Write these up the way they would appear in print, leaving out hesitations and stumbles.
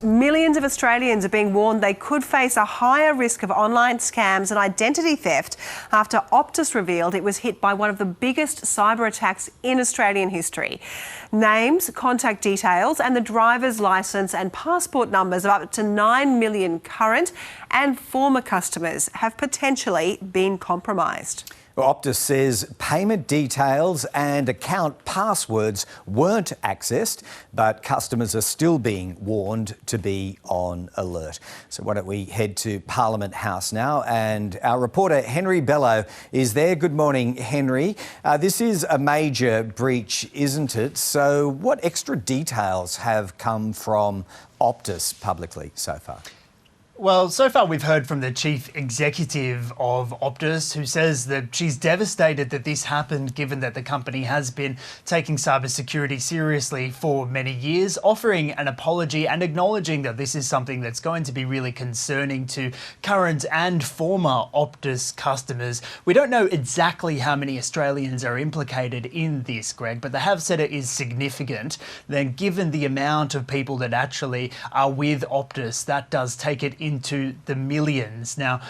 Millions of Australians are being warned they could face a higher risk of online scams and identity theft after Optus revealed it was hit by one of the biggest cyber attacks in Australian history. Names, contact details and the driver's licence and passport numbers of up to 9 million current and former customers have potentially been compromised. Optus says payment details and account passwords weren't accessed, but customers are still being warned to be on alert. So why don't we head to Parliament House now, and our reporter Henry Bello is there. Good morning, Henry. This is a major breach, isn't it? So what extra details have come from Optus publicly so far? Well, so far we've heard from the chief executive of Optus, who says that she's devastated that this happened, given that the company has been taking cybersecurity seriously for many years, offering an apology and acknowledging that this is something that's going to be really concerning to current and former Optus customers. We don't know exactly how many Australians are implicated in this, Greg, but they have said it is significant. Then, given the amount of people that actually are with Optus, that does take it into the millions. Now,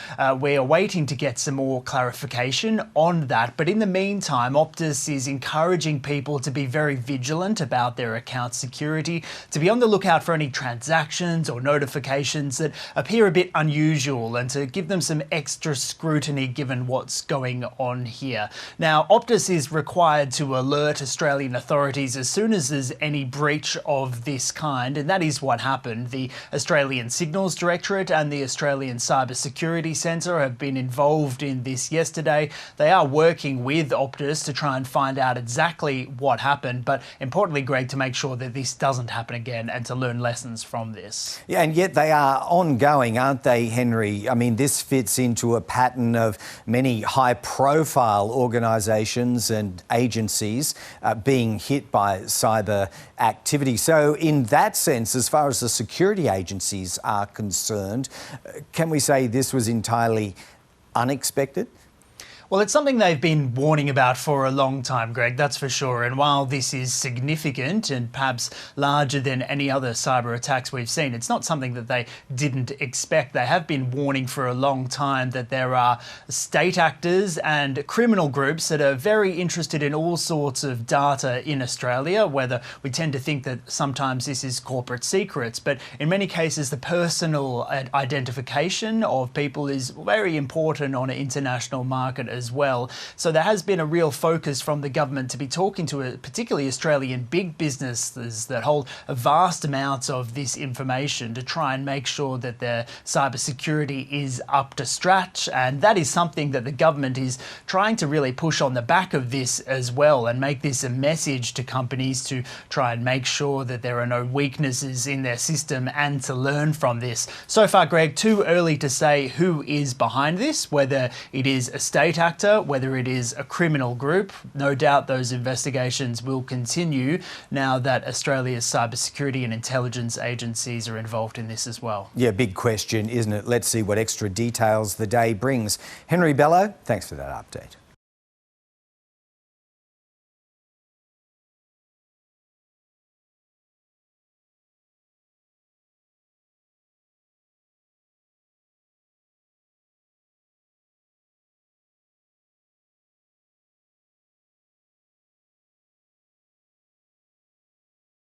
we are waiting to get some more clarification on that. But in the meantime, Optus is encouraging people to be very vigilant about their account security, to be on the lookout for any transactions or notifications that appear a bit unusual, and to give them some extra scrutiny given what's going on here. Now, Optus is required to alert Australian authorities as soon as there's any breach of this kind, and that is what happened. The Australian Signals Directorate and the Australian Cybersecurity Centre have been involved in this yesterday. They are working with Optus to try and find out exactly what happened, but importantly, Greg, to make sure that this doesn't happen again and to learn lessons from this. Yeah, and yet they are ongoing, aren't they, Henry? I mean, this fits into a pattern of many high-profile organisations and agencies being hit by cyber activity. So in that sense, as far as the security agencies are concerned, can we say this was entirely unexpected? Well, it's something they've been warning about for a long time, Greg, that's for sure. And while this is significant and perhaps larger than any other cyber attacks we've seen, it's not something that they didn't expect. They have been warning for a long time that there are state actors and criminal groups that are very interested in all sorts of data in Australia, whether we tend to think that sometimes this is corporate secrets, but in many cases the personal identification of people is very important on an international market as well. So there has been a real focus from the government to be talking to particularly Australian big businesses that hold a vast amounts of this information to try and make sure that their cybersecurity is up to scratch. And that is something that the government is trying to really push on the back of this as well, and make this a message to companies to try and make sure that there are no weaknesses in their system and to learn from this. So far, Greg, too early to say who is behind this, whether it is a state actor, whether it is a criminal group. No doubt those investigations will continue now that Australia's cybersecurity and intelligence agencies are involved in this as well. Yeah, big question, isn't it? Let's see what extra details the day brings. Henry Bello, thanks for that update.